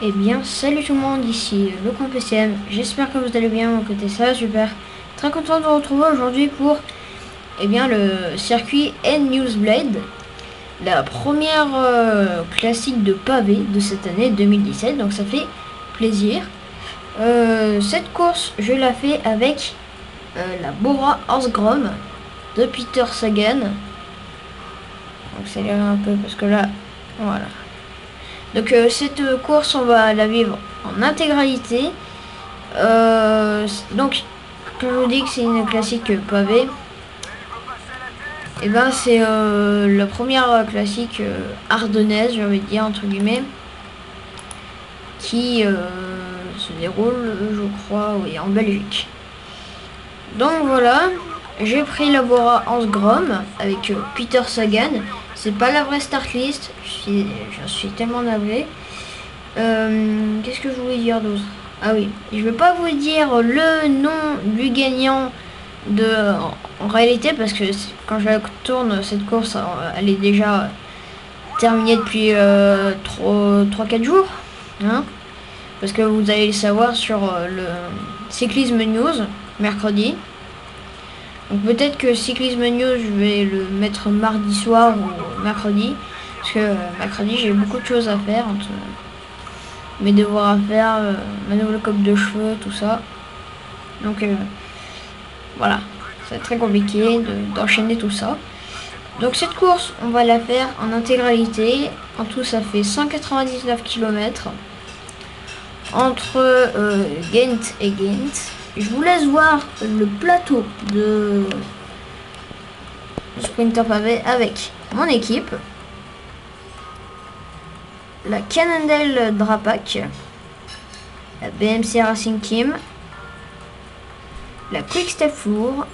Eh bien, salut tout le monde, ici le compte PCM. J'espère que vous allez bien, mon côté ça va super. Très content de vous retrouver aujourd'hui pour le circuit N-Newsblade, la première classique de pavé de cette année 2017, donc ça fait plaisir. Cette course, je la fais avec la Bora Horsegrom de Peter Sagan. Donc ça l'air un peu parce que là, voilà. Donc cette course, on va la vivre en intégralité. Donc, quand je vous dis que c'est une classique pavée, et ben c'est la première classique ardennaise, j'ai envie de dire entre guillemets, qui se déroule, je crois, oui, en Belgique. Donc voilà, j'ai pris la Bora Hansgrohe avec Peter Sagan. C'est pas la vraie start list, j'en suis tellement navré. Qu'est-ce que je voulais dire d'autre? Ah oui, je vais pas vous dire le nom du gagnant en réalité parce que quand je tourne cette course, elle est déjà terminée depuis 3-4 jours. Hein, parce que vous allez le savoir sur le Cyclisme News mercredi. Donc peut-être que Cyclisme News, je vais le mettre mardi soir ou mercredi. Parce que mercredi, j'ai beaucoup de choses à faire entre mes devoirs à faire, ma nouvelle coupe de cheveux, tout ça. Donc voilà, c'est très compliqué d'enchaîner tout ça. Donc cette course, on va la faire en intégralité. En tout, ça fait 199 km entre Ghent et Ghent. Je vous laisse voir le plateau de Sprinter pavé avec mon équipe. La Cannondale Drapac, la BMC Racing Team, la Quick-Step Floor,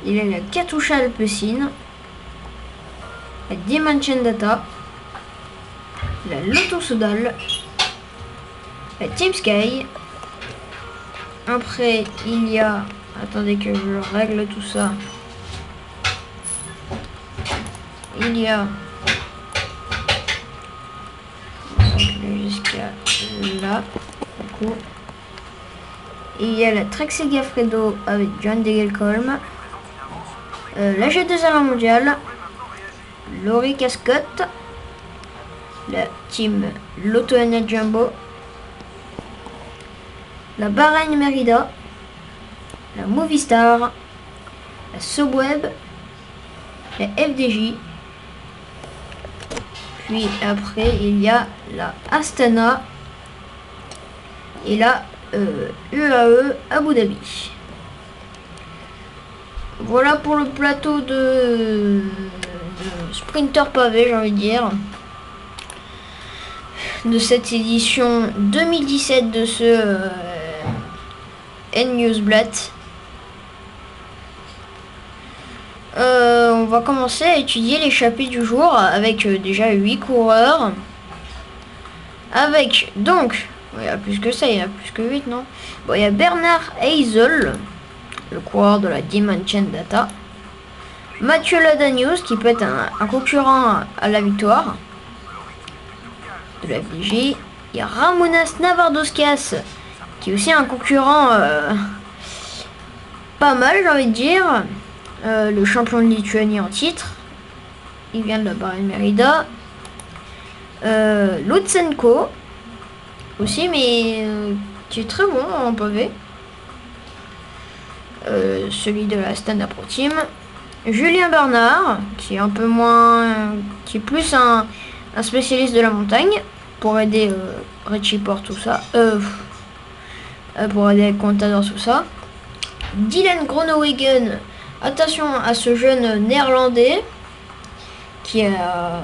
il y a la Katusha Alpecin, la Dimension Data, la Lotto Soudal, la Team Sky. Après il y a, attendez que je règle tout ça, il y a jusqu'à là, du coup. Il y a la Trek Segafredo avec John Degenkolb, la G2R mondiale, Laurie Cascotte, la team Lotto NL Jumbo, la Bahrain Merida, la Movistar, la Subweb, la FDJ. Puis après il y a la Astana et la UAE Abu Dhabi. Voilà pour le plateau de Sprinter pavé, j'ai envie de dire, de cette édition 2017 de ce N-Newsblad. On va commencer à étudier l'échappée du jour avec déjà 8 coureurs. Avec donc, il y a plus que ça, il y a plus que 8, non? Bon, il y a Bernard Hazel, le coureur de la Dimension Data. Mathieu Ladanius, qui peut être un concurrent à la victoire de la FDJ. Il y a Ramonas Navardoskas, qui est aussi un concurrent pas mal, j'ai envie de dire. Le champion de Lituanie en titre. Il vient de la Bahrain Merida. Lutsenko aussi, mais qui est très bon en pavé. Celui de la Stana Pro Team. Julien Bernard, qui est un peu moins, qui est plus un spécialiste de la montagne, pour aider Richie Porte, tout ça, pour aider Contador, tout ça. Dylan Groenewegen, attention à ce jeune néerlandais qui a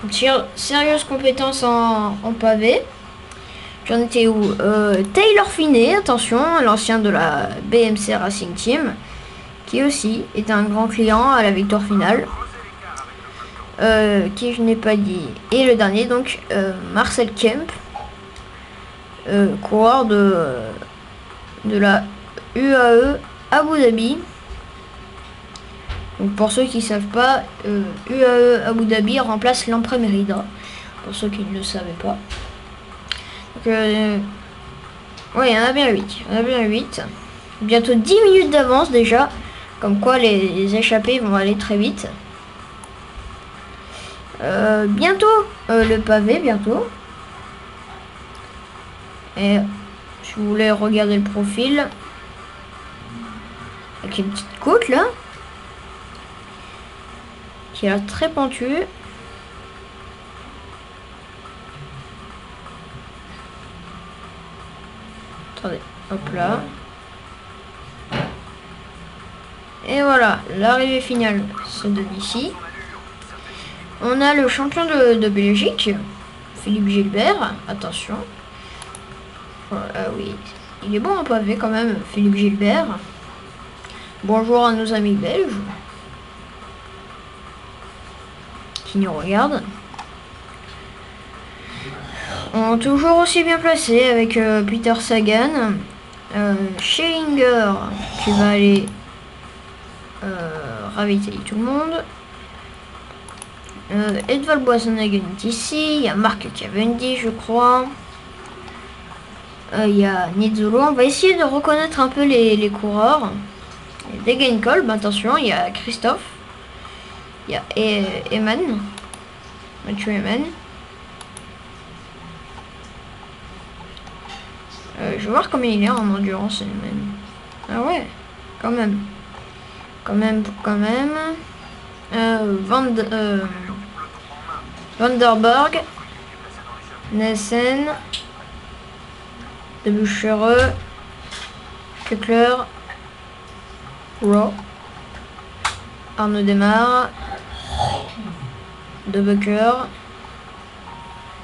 une sérieuse compétence en pavé. J'en étais où? Taylor Finney, attention, l'ancien de la BMC Racing Team, qui aussi est un grand client à la victoire finale, qui je n'ai pas dit. Et le dernier, donc, Marcel Kemp, coureur de la UAE Abu Dhabi. Donc pour ceux qui ne savent pas, UAE Abu Dhabi remplace l'Empre Merida. pour ceux qui ne le savaient pas. Donc, ouais, il y en a bien 8. Il y en a bien 8. Bientôt 10 minutes d'avance déjà. Comme quoi les échappés vont aller très vite. Bientôt le pavé, bientôt. Et si vous voulez regarder le profil. Avec une petite côte là. Qui est très pentue. Attendez, hop là. Et voilà, l'arrivée finale se donne ici. On a le champion de Belgique, Philippe Gilbert. Attention. Oui, il est bon en pavé quand même, Philippe Gilbert. Bonjour à nos amis belges qui nous regardent. On est toujours aussi bien placé avec Peter Sagan, Schillinger qui va aller ravitailler tout le monde. Edvald Boasson-Hagen est ici. Il y a Mark Cavendish, je crois. Il y a Nizzolo. On va essayer de reconnaître un peu les coureurs. Degenkolb, attention. Il y a Christophe. Il y a Eman. Mathieu Eman. Je vais voir combien il est en endurance, Eman. Ah ouais, quand même. Quand même. Vanderberg, Nessen, De Buchereux, Kekler, Raw, Arnaud Demar, De Becker.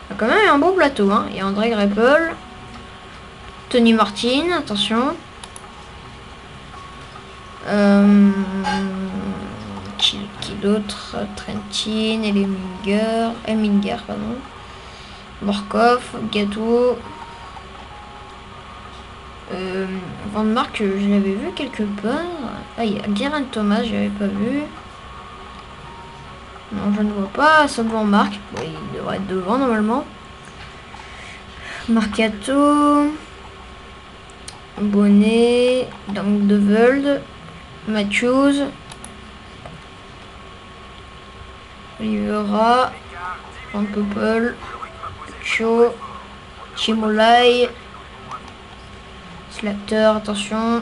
Il y a quand même un beau plateau, hein. Il y a André Greppel, Tony Martin, attention. Qui d'autre? Trentin, Elminger, pardon. Morkov, Gatto. Van Mark, je l'avais vu quelque part. Ah, il y a Geraint Thomas, je l'avais pas vu. Non, je ne vois pas ça Van Mark. Bon, il devrait être devant normalement. Marcato. Bonnet. Donc De Velde. Matthews. Olivera. Van Poppel. Cho. Chimolai. Slater, attention.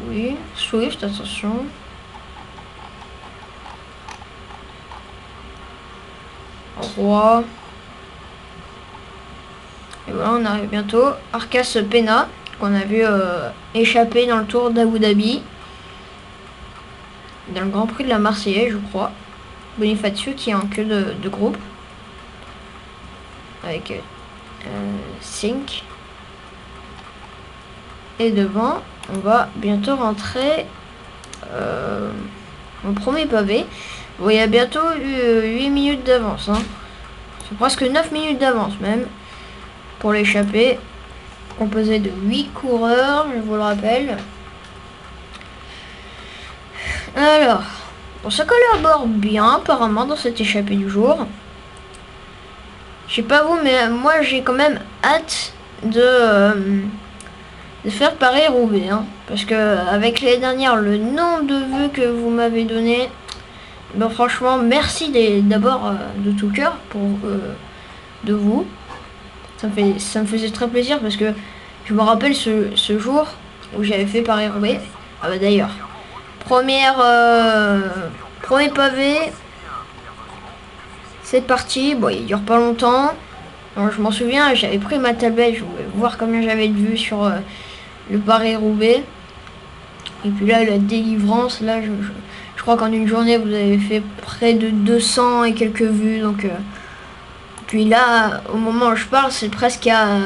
Oui. Swift, attention. Roi. Et voilà, on arrive bientôt. Arcas Pena, qu'on a vu échapper dans le Tour d'Abu Dhabi. Dans le Grand Prix de la Marseillaise, je crois. Bonifacio qui est en queue de groupe. Avec Sink. Et devant, on va bientôt rentrer au premier pavé. Bon, il y a bientôt 8 minutes d'avance. Hein. C'est presque 9 minutes d'avance même. Pour l'échappée. Composé de 8 coureurs, je vous le rappelle. Alors, bon, ça collabore bien apparemment dans cette échappée du jour. Je sais pas vous, mais moi j'ai quand même hâte de faire Paris-Roubaix. Hein, parce que avec les dernières, le nombre de vues que vous m'avez donné, ben, franchement, merci d'abord de tout cœur pour de vous. Ça me faisait très plaisir parce que je me rappelle ce jour où j'avais fait Paris-Roubaix. Ah bah d'ailleurs, premier pavé. C'est parti. Bon, il dure pas longtemps. Alors, je m'en souviens, j'avais pris ma tablette, je voulais voir combien j'avais de vues sur le Paris-Roubaix. Et puis là, la délivrance, là, je crois qu'en une journée, vous avez fait près de 200 et quelques vues. Donc, puis là, au moment où je parle, c'est presque à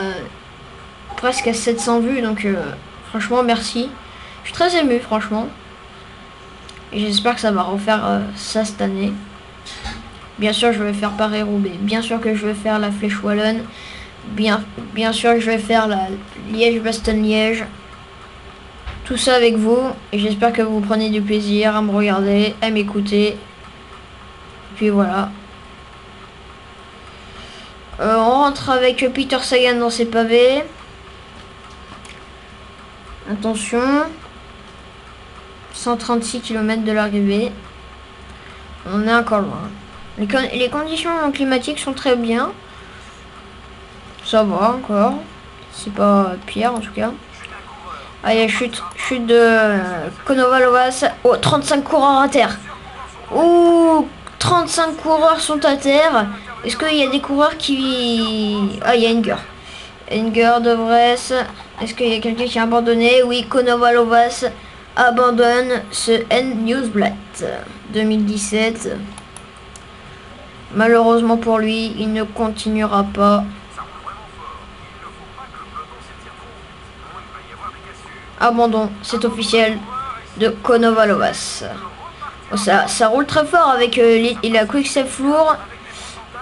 700 vues. Donc, franchement, merci. Je suis très ému, franchement. Et j'espère que ça va refaire ça cette année. Bien sûr, je vais faire Paris-Roubaix. Bien sûr que je vais faire la Flèche Wallonne. Bien sûr que je vais faire la Liège-Bastogne-Liège. Tout ça avec vous. Et j'espère que vous prenez du plaisir à me regarder, à m'écouter. puis voilà. On rentre avec Peter Sagan dans ses pavés. Attention. 136 km de l'arrivée. On est encore loin. Les conditions climatiques sont très bien. Ça va encore. C'est pas pire en tout cas. Ah, il y a chute de Konovalovas. Oh, 35 coureurs à terre. Oh, 35 coureurs sont à terre. Est-ce qu'il y a des coureurs qui... Ah, il y a Enger. Enger de Vries. Est-ce qu'il y a quelqu'un qui a abandonné? Oui, Konovalovas abandonne ce N-Newsblatt 2017. Malheureusement pour lui, il ne continuera pas. Abandon, c'est officiel, de Konovalovas. Oh, ça roule très fort avec la Quick Step Floor.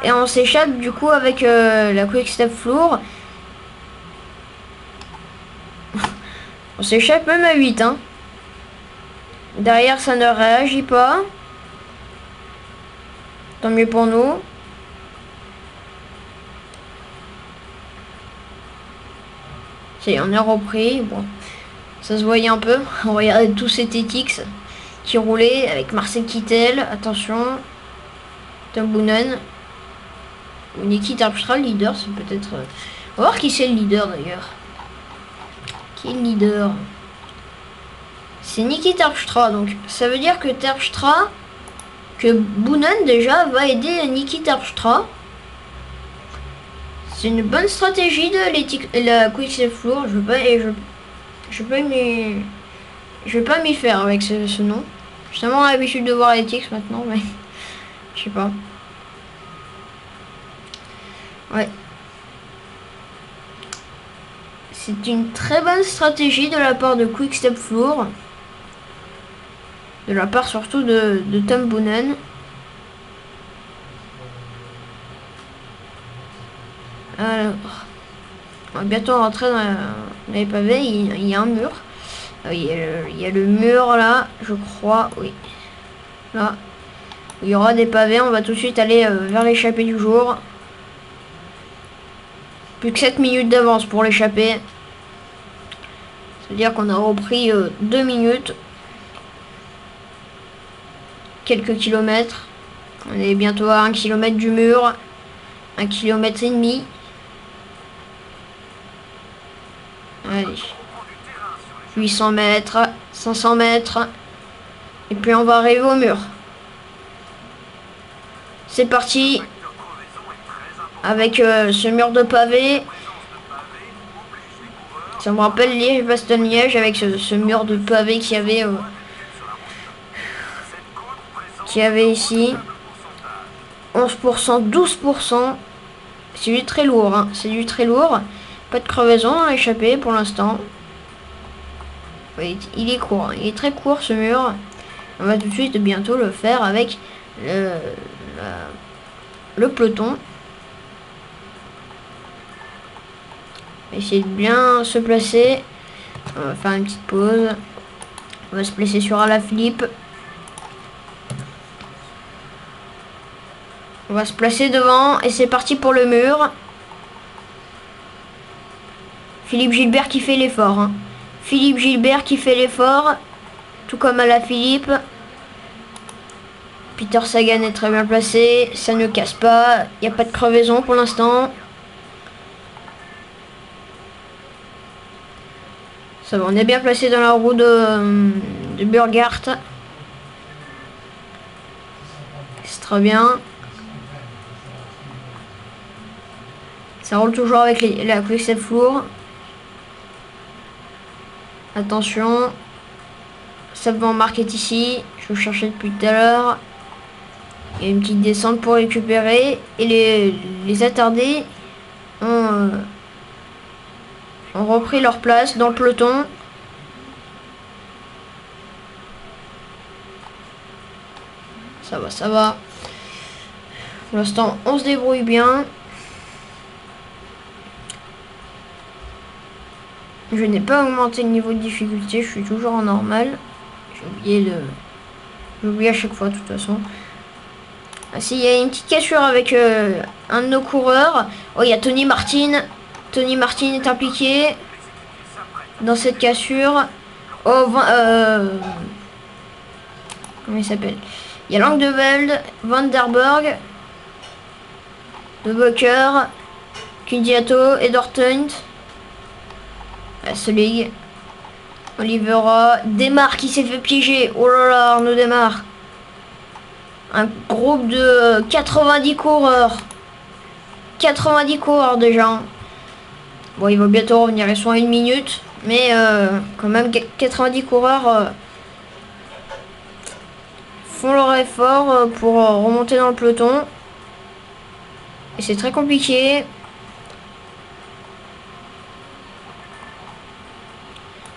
Et on s'échappe du coup avec la Quick Step Floor. On s'échappe même à 8. Hein. Derrière, ça ne réagit pas. Tant mieux pour nous. C'est, on est repris. Bon, ça se voyait un peu. On regardait tous ces TTX qui roulaient avec Marcel Kittel. Attention. Tom Boonen. Ou Niki Terpstra, le leader. C'est peut-être... On va voir qui c'est le leader d'ailleurs. Qui est le leader? C'est Niki Terpstra. Donc ça veut dire que Terpstra... Que Boonen déjà va aider Niki Terpstra. C'est une bonne stratégie de la Quick Step Floor. Je vais pas m'y faire avec ce nom. J'ai tellement l'habitude de voir les tics maintenant, mais je sais pas. Ouais. C'est une très bonne stratégie de la part de Quick Step Floor. De la part surtout de Tom Boonen. Alors, on va bientôt rentrer dans les pavés. Il y a un mur. Il y a le mur là, je crois. Oui. Là. Il y aura des pavés. On va tout de suite aller vers l'échappée du jour. Plus que 7 minutes d'avance pour l'échappée. C'est-à-dire qu'on a repris 2 minutes. Quelques kilomètres. On est bientôt à 1 km du mur. 1 km et demi. Allez. 800 mètres. 500 mètres. Et puis on va arriver au mur. C'est parti. Avec ce mur de pavé. Ça me rappelle Liège-Bastogne-Liège avec ce mur de pavé qu'il y avait ici. 11%, 12%. C'est du très lourd. Hein. C'est du très lourd. Pas de crevaison dans l'échappée pour l'instant. Oui, il est court. Il est très court ce mur. On va tout de suite bientôt le faire avec le peloton. On va essayer de bien se placer. On va faire une petite pause. On va se placer sur Alaphilippe. On va se placer devant et c'est parti pour le mur. Philippe Gilbert qui fait l'effort. Hein. Philippe Gilbert qui fait l'effort. Tout comme Alaphilippe. Peter Sagan est très bien placé. Ça ne casse pas. Il n'y a pas de crevaison pour l'instant. Ça va, on est bien placé dans la roue de Burghardt. C'est très bien. Ça roule toujours avec la Quick Step Floor. Attention. Seb Marc est ici. Je le cherchais depuis tout à l'heure. Il y a une petite descente pour récupérer. Et les attardés ont repris leur place dans le peloton. Ça va, ça va. Pour l'instant, on se débrouille bien. Je n'ai pas augmenté le niveau de difficulté, je suis toujours en normal. J'ai oublié à chaque fois de toute façon. Ah si, il y a une petite cassure avec un de nos coureurs. Oh, il y a Tony Martin. Tony Martin est impliqué dans cette cassure. Oh, comment il s'appelle? Il y a Langdeveld, Van der Berg, De Bocker, Kundiato, Edward Tunt, Selig, Olivera, Demar qui s'est fait piéger. Oh là là, Arnaud Demar. Un groupe de 90 coureurs. 90 coureurs déjà. Bon, il va bientôt revenir, ils sont à 1 minute. Mais quand même, 90 coureurs font leur effort pour remonter dans le peloton. Et c'est très compliqué.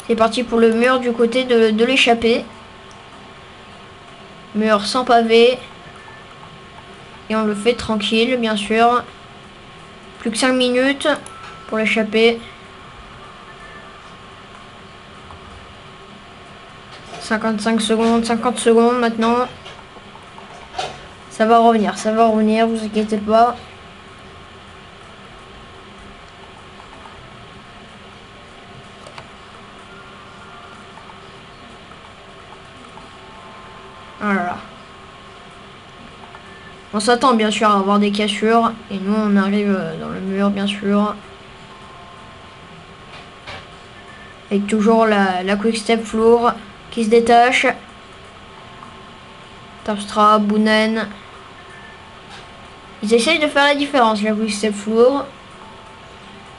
C'est parti pour le mur du côté de l'échappée. Mur sans pavé. Et on le fait tranquille, bien sûr. Plus que 5 minutes pour l'échappée. 55 secondes, 50 secondes maintenant. Ça va revenir, vous inquiétez pas. Voilà. On s'attend bien sûr à avoir des cassures. Et nous on arrive dans le mur bien sûr. Avec toujours la Quick Step Floor qui se détache. Terpstra, Boonen. Ils essayent de faire la différence, la Quick Step Floor.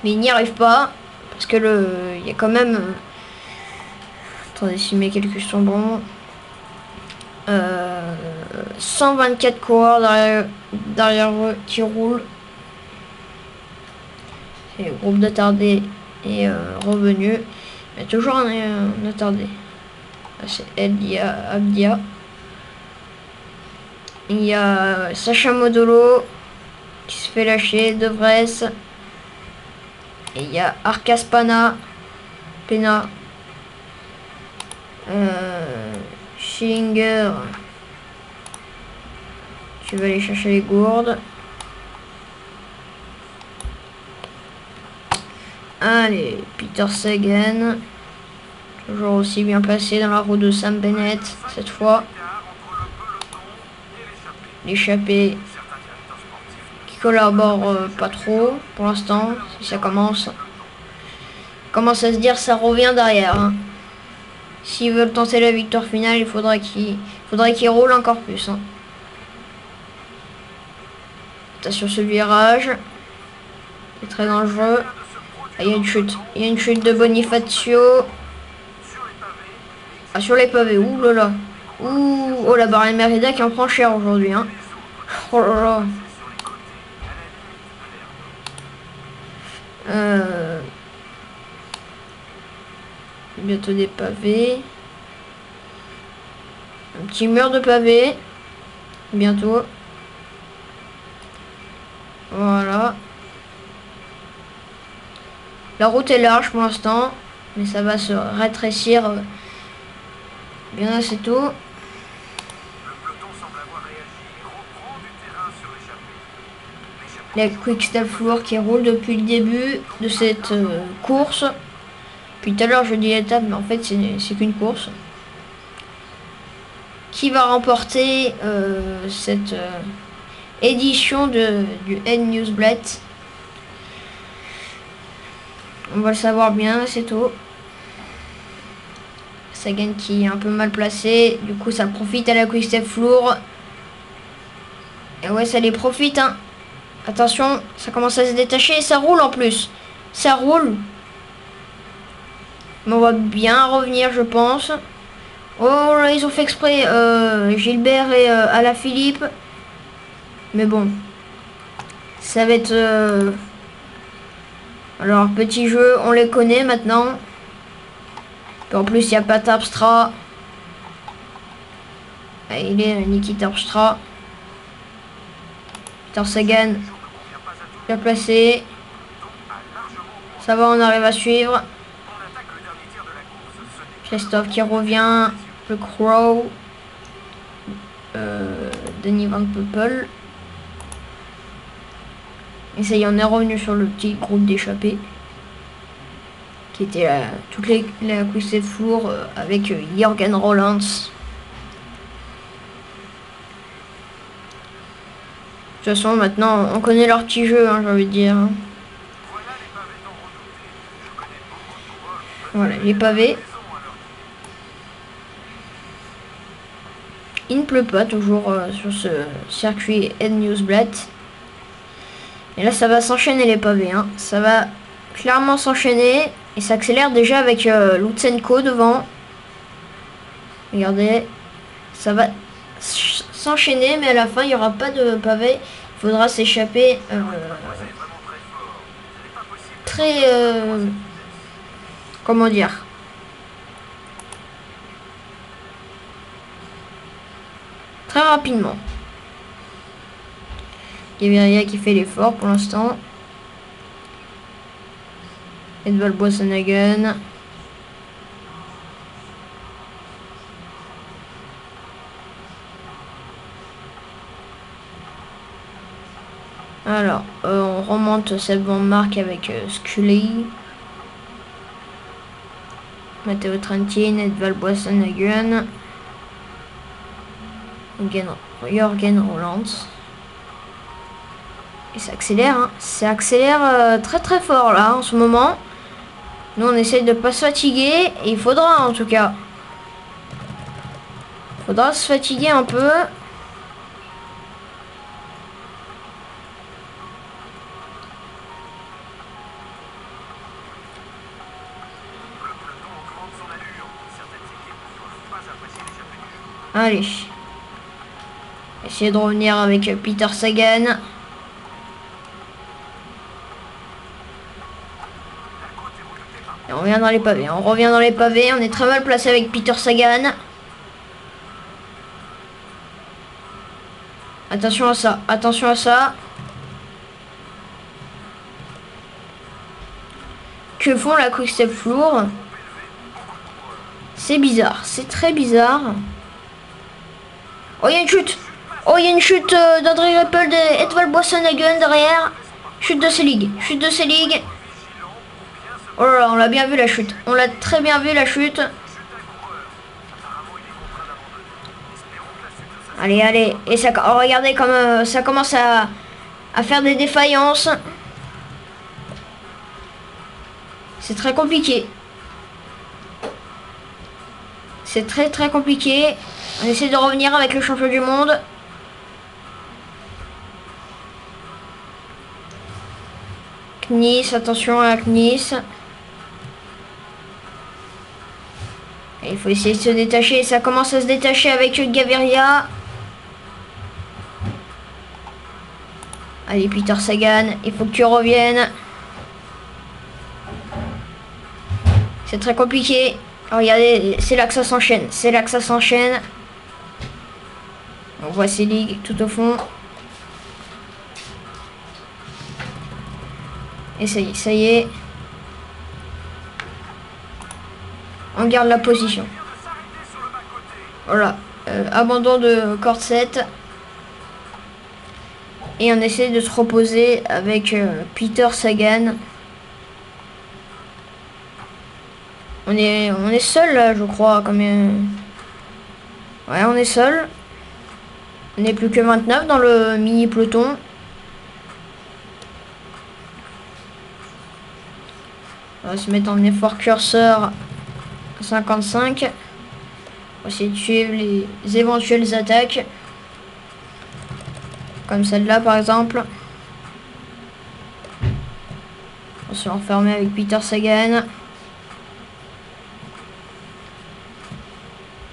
Mais ils n'y arrivent pas. Parce que il y a quand même... attendez, si mes calculs sont bons. 124 coureurs derrière eux qui roulent. Et le groupe d'attardés est revenu. Il y a toujours un attardé. C'est Elia Abdia. Il y a Sacha Modolo qui se fait lâcher, De Vries. Et il y a Arcas Pena. Schillinger. Tu vas aller chercher les gourdes. Allez, Peter Sagan. Toujours aussi bien placé dans la roue de Sam Bennett cette fois. L'échappée qui collabore pas trop pour l'instant. Si ça commence à se dire, ça revient derrière. Hein. S'ils veulent tenter la victoire finale, il faudrait qu'ils roulent encore plus. Hein. Attention ce virage. C'est très dangereux. Ah, il y a une chute. Il y a une chute de Bonifacio. Ah, sur les pavés. Ouh là là. Ouh, oh la barre Merida qui en prend cher aujourd'hui. Hein. Oh là là. Bientôt des pavés. Un petit mur de pavés. Bientôt. Voilà. La route est large pour l'instant. Mais ça va se rétrécir bien assez tôt. La Quick Step Floor qui roule depuis le début de cette course. Puis tout à l'heure je dis étape, mais en fait c'est qu'une course. Qui va remporter cette édition du N-Newsblad? On va le savoir bien, c'est tôt. Sagan qui est un peu mal placé. Du coup ça profite à la Quick Step Floor. Et ouais, ça les profite. Hein. Attention, ça commence à se détacher et ça roule en plus. Ça roule. Mais on va bien revenir, je pense. Oh là, ils ont fait exprès. Gilbert et Alaphilippe. Mais bon. Ça va être... Alors, petit jeu, on les connaît maintenant. Et en plus, il n'y a pas Terpstra. Il est Niki Terpstra. Peter Sagan. Bien placé. Ça va, on arrive à suivre. Christophe qui revient. Le Crow. Denis Van Poppel. Et ça y est, on est revenu sur le petit groupe d'échappés. Qui était la Quickstep Floor avec Jürgen Rolands. De toute façon, maintenant, on connaît leur petit jeu, hein, j'ai envie de dire. Voilà, les pavés. Il ne pleut pas toujours sur ce circuit Ed Newsblatt. Et là, ça va s'enchaîner les pavés. Hein. Ça va clairement s'enchaîner. Et ça accélère déjà avec Lutsenko devant. Regardez. Ça va s'enchaîner, mais à la fin, il n'y aura pas de pavé. Il faudra s'échapper très... comment dire, très rapidement. Gaviria qui fait l'effort pour l'instant. Edvald Boasson-Hagen. Alors, on remonte Seb Van Mark avec Scully. Matteo Trentin, Edvald Boasson-Hagen. Jürgen Rolands. Et ça accélère, hein. Ça accélère très très fort là en ce moment. Nous on essaye de pas se fatiguer. Et il faudra en tout cas. Il faudra se fatiguer un peu. Allez. Essayer de revenir avec Peter Sagan. Et on revient dans les pavés. On revient dans les pavés. On est très mal placé avec Peter Sagan. Attention à ça. Attention à ça. Que font la Quickstep Floor? C'est bizarre. C'est très bizarre. Oh, il y a une chute. Oh, il y a une chute d'André Greipel et Edvald Boasson-Hagen derrière. Chute de Selig. Chute de Selig. Oh là là, on l'a bien vu la chute. On l'a très bien vu la chute. Allez, allez. Et ça, oh, regardez comme ça commence à faire des défaillances. C'est très compliqué. C'est très très compliqué. On essaie de revenir avec le champion du monde. Knies, attention à Knies. Il faut essayer de se détacher. Ça commence à se détacher avec Gaviria. Allez, Peter Sagan, il faut que tu reviennes. C'est très compliqué. Regardez, c'est là que ça s'enchaîne. C'est là que ça s'enchaîne. On voit Selig tout au fond. Et ça y est, ça y est. On garde la position. Voilà. Abandon de corset. Et on essaie de se reposer avec Peter Sagan. On est seul là, je crois. Ouais, on est seul. On n'est plus que 29 dans le mini peloton. On va se mettre en effort curseur à 55. On va essayer de suivre les éventuelles attaques. Comme celle-là par exemple. On se renfermer avec Peter Sagan.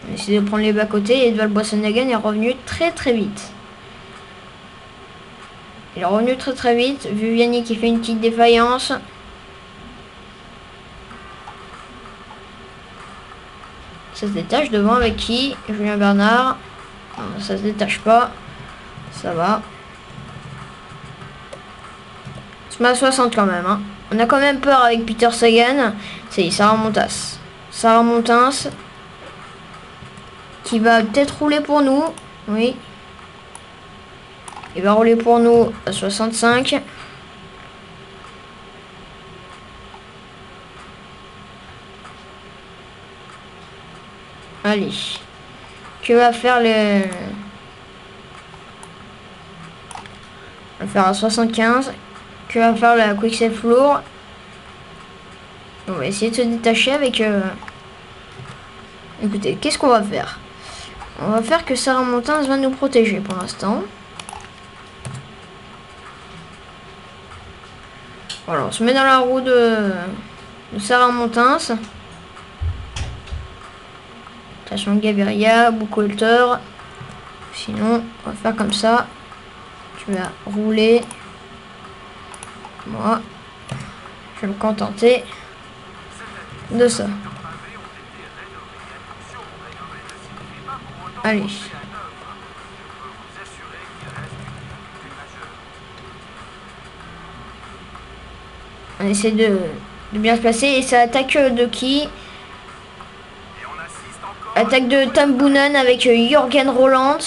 On essaie de prendre les bas-côtés et Edvald Boasson-Hagen est revenu très très vite. Il est revenu très très vite. Viviani qui fait une petite défaillance. Ça se détache devant avec qui? Julien Bernard. Non, ça se détache pas. Ça va. On se met à 60 quand même. Hein. On a quand même peur avec Peter Sagan. Ça y est, ça remontasse. Ça remontasse. Qui va peut-être rouler pour nous. Oui. Il va rouler pour nous à 65. Allez. Que va faire le... On va faire à 75. Que va faire la Quick Self lourd? On va essayer de se détacher avec... Écoutez, qu'est-ce qu'on va faire? On va faire que Sarah Montins va nous protéger pour l'instant. Voilà, on se met dans la roue de Sarah Montins. Attention, Gaviria, Buchholter. Sinon, on va faire comme ça. Tu vas rouler. Moi, je vais me contenter de ça. Allez. On essaie de bien se placer. Et ça attaque de qui? Attaque de Tom Boonen avec Jürgen Roland.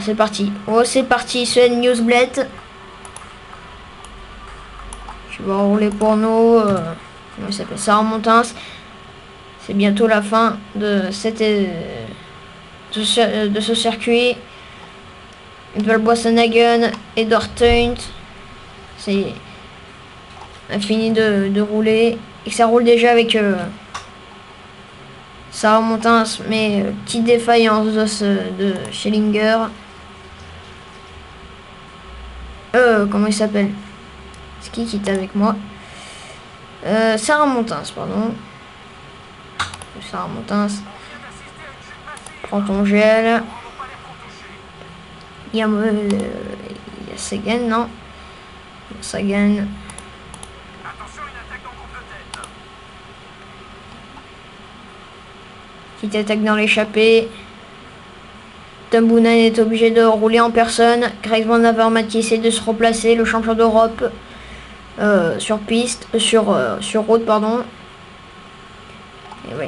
C'est parti. Oh, c'est parti. Sven Newsblad. Tu vas rouler pour nous. Comment il s'appelle? Sarah Montins. C'est bientôt la fin de cette de ce circuit. Edvald Boasson-Hagen, Edward Theunt. C'est fini de rouler. Et ça roule déjà avec Sarah Montins, mais petite défaillance de Schellinger. Comment il s'appelle? C'est qui est avec moi? Sarah Montins, pardon. Sarah Montins. Prends ton gel. Il y a Sagan, non? Sagan. Qui t'attaque dans l'échappée. Tom Boonen est obligé de rouler en personne. Greg Van Avermaet qui essaie de se replacer, le champion d'Europe sur piste, sur route, pardon. Et oui.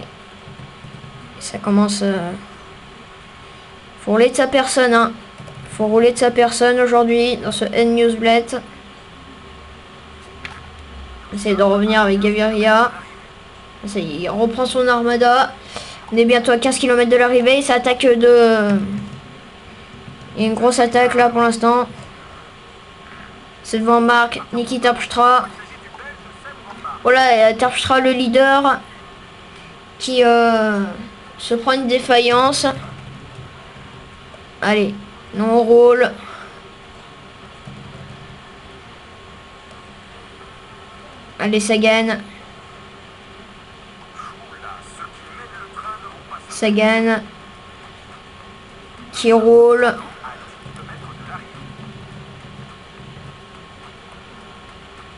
Ça commence. Faut rouler de sa personne, hein. Faut rouler de sa personne aujourd'hui dans ce N-Newsblad. Essaye de revenir avec Gaviria. Ça y est, il reprend son armada. On est bientôt à 15 km de l'arrivée. Ça attaque de... Il y a une grosse attaque là pour l'instant. C'est devant Marc, Niki Terpstra. Voilà, Terpstra le leader. Qui se prend une défaillance. Allez, non, on roule. Allez, Sagan. Sagan. Qui roule.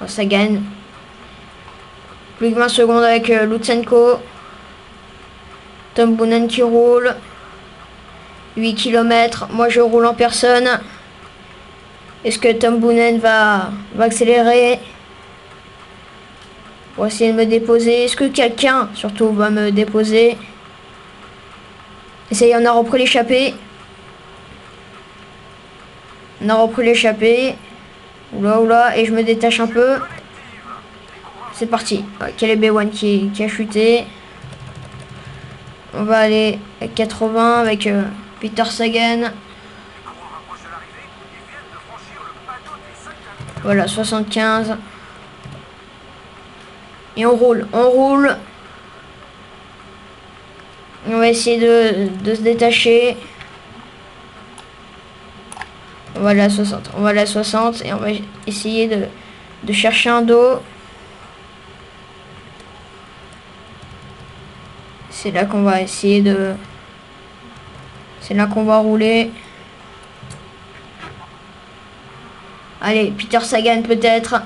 Oh, Sagan. Plus que 20 secondes avec Lutsenko. Tom Boonen qui roule. 8 km. Moi, je roule en personne. Est-ce que Tom Boonen va accélérer pour essayer de me déposer? Est-ce que quelqu'un, surtout, va me déposer? Et ça y est, on a repris l'échappée. On a repris l'échappée. Oula, oula. Et je me détache un peu. C'est parti. Caleb Ewan qui a chuté. On va aller à 80 avec Peter Sagan. Voilà, 75. Et on roule, on roule. On va essayer de se détacher. On va aller à 60. On va aller à 60 et on va essayer de chercher un dos. C'est là qu'on va essayer de... C'est là qu'on va rouler. Allez, Peter Sagan peut-être.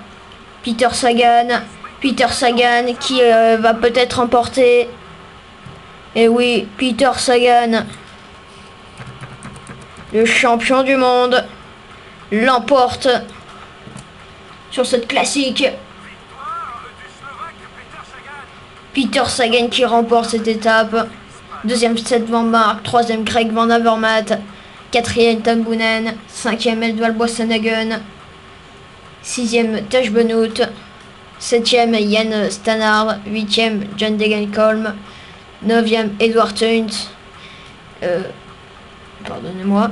Peter Sagan. Peter Sagan qui va peut-être remporter. Et oui, Peter Sagan. Le champion du monde. L'emporte sur cette classique. Peter Sagan qui remporte cette étape. Deuxième Seth Van Mark, troisième Greg Van Avermaet, quatrième Tom Boonen, cinquième Edvald Boasson-Hagen, sixième Tej Benoot, septième Jan Stannard, huitième John Degenkolb, 9e, Edward Tunt. Pardonnez-moi.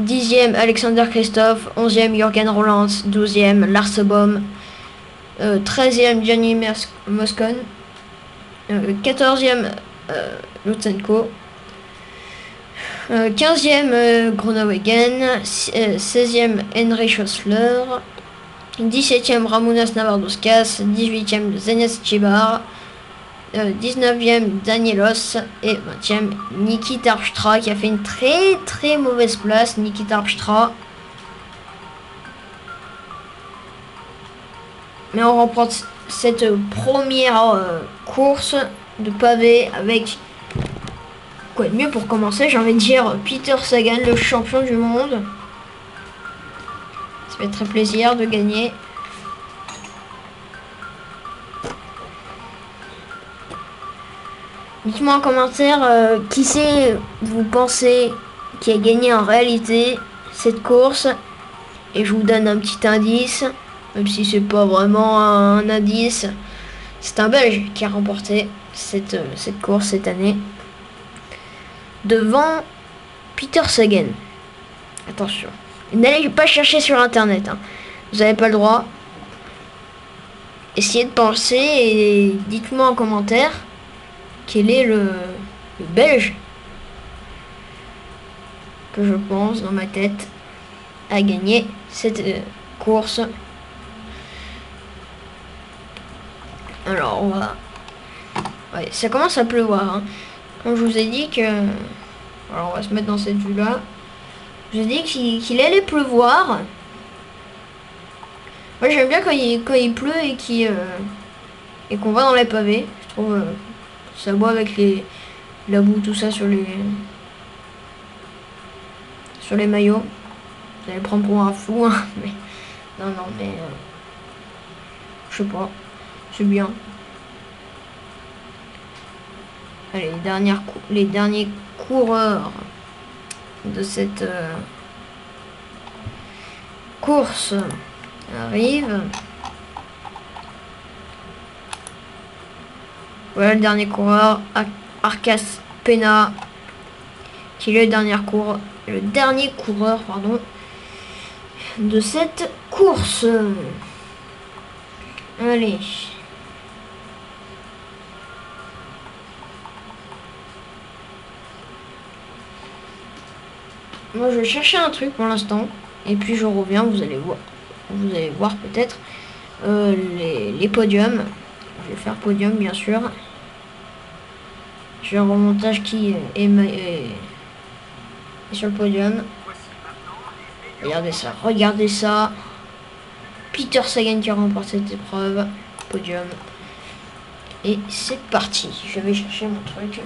10e, Alexander Christophe. 11e, Jürgen Roland. 12e, Lars Bohm. 13e, Gianni Moscon. 14e, Lutsenko. 15e, Groenewegen. 16e, Henry Schossler. 17e, Ramounas Navardauskas. 18e, Zenez Chibar. 19e, Danielos. Et 20e, Niki Terpstra qui a fait une très très mauvaise place. Niki Terpstra. Mais on remporte cette première course de pavé avec quoi de mieux pour commencer, j'ai envie de dire Peter Sagan, le champion du monde. Ça fait très plaisir de gagner. Dites-moi en commentaire qui c'est vous pensez qui a gagné en réalité cette course. Et je vous donne un petit indice, même si c'est pas vraiment un indice. C'est un Belge qui a remporté cette course cette année. Devant Peter Sagan. Attention. N'allez pas chercher sur internet. Hein. Vous n'avez pas le droit. Essayez de penser et dites-moi en commentaire quel est le Belge que je pense dans ma tête a gagné cette course. Alors on va... Ouais, ça commence à pleuvoir. Hein. Comme je vous ai dit que... Alors on va se mettre dans cette vue là. Je vous ai dit qu'il allait pleuvoir. Moi j'aime bien quand il pleut et qu'on va dans les pavés. Je trouve ça boit avec la boue, tout ça sur les maillots. Vous allez prendre pour un fou, hein, mais non mais je sais pas, c'est bien. Allez, les derniers coureurs de cette course arrivent. Voilà le dernier coureur, Arkas Pena, qui est le dernier coureur, pardon, de cette course. Allez. Moi je vais chercher un truc pour l'instant et puis je reviens, vous allez voir peut-être les podiums. Je vais faire podium bien sûr. J'ai un remontage qui est sur le podium. Regardez ça. Peter Sagan qui remporte cette épreuve. Podium. Et c'est parti. Je vais chercher mon truc.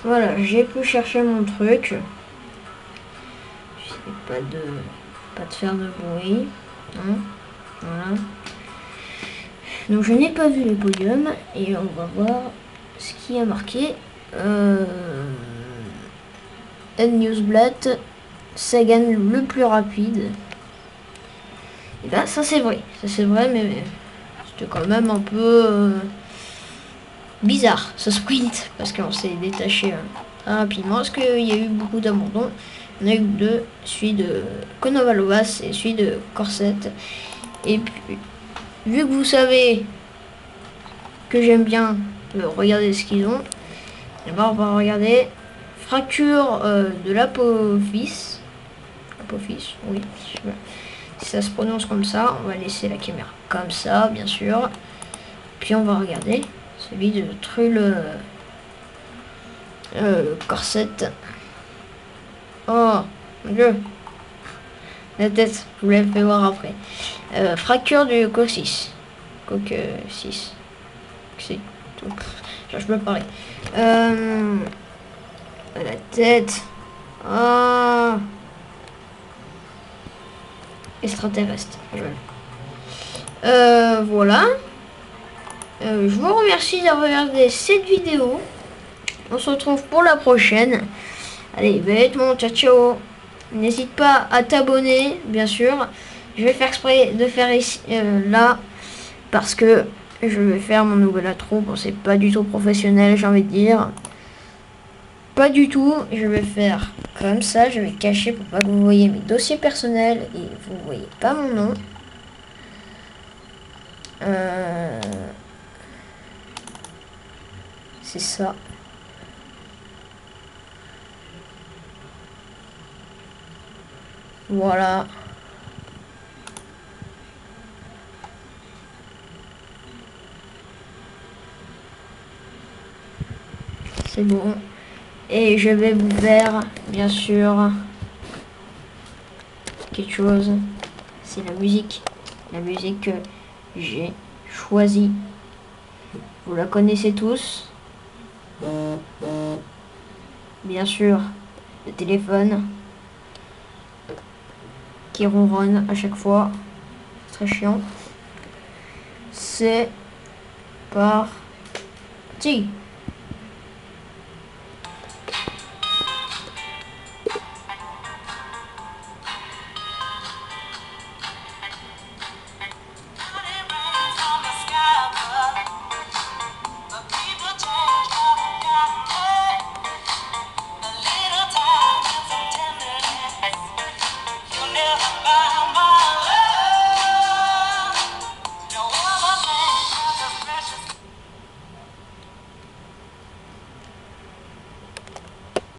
Voilà, j'ai pu chercher mon truc. J'essaie pas de faire de bruit. Hein. Voilà. Donc je n'ai pas vu les podiums et on va voir ce qui a marqué. Newsblad, Sagan le plus rapide. Et ben ça c'est vrai, mais c'était quand même un peu bizarre ce sprint parce qu'on s'est détaché très rapidement parce qu'il y a eu beaucoup d'abandons. On a eu deux, celui de Konovalovas et celui de Corset. Et puis, vu que vous savez que j'aime bien regarder ce qu'ils ont, et ben on va regarder fracture de l'apophyse. Apophyse, oui. Si ça se prononce comme ça, on va laisser la caméra comme ça, bien sûr. Puis on va regarder celui de Trull Corset. Oh mon dieu, la tête, je vous l'ai fait voir après. Fracture du coccyx. Coccyx. C'est tout. Je peux parler. La tête. Ah. Extraterrestre. Voilà. Je vous remercie d'avoir regardé cette vidéo. On se retrouve pour la prochaine. Allez, bêtement, ciao ciao. N'hésite pas à t'abonner, bien sûr. Je vais faire exprès de faire ici, là, parce que je vais faire mon nouvel intro. Bon, c'est pas du tout professionnel, j'ai envie de dire. Pas du tout. Je vais faire comme ça. Je vais cacher pour pas que vous voyez mes dossiers personnels et vous voyez pas mon nom. C'est ça. Voilà. C'est bon. Et je vais vous faire, bien sûr, quelque chose. C'est la musique. La musique que j'ai choisie. Vous la connaissez tous. Bien sûr, le téléphone qui ronronne à chaque fois. C'est très chiant. C'est parti.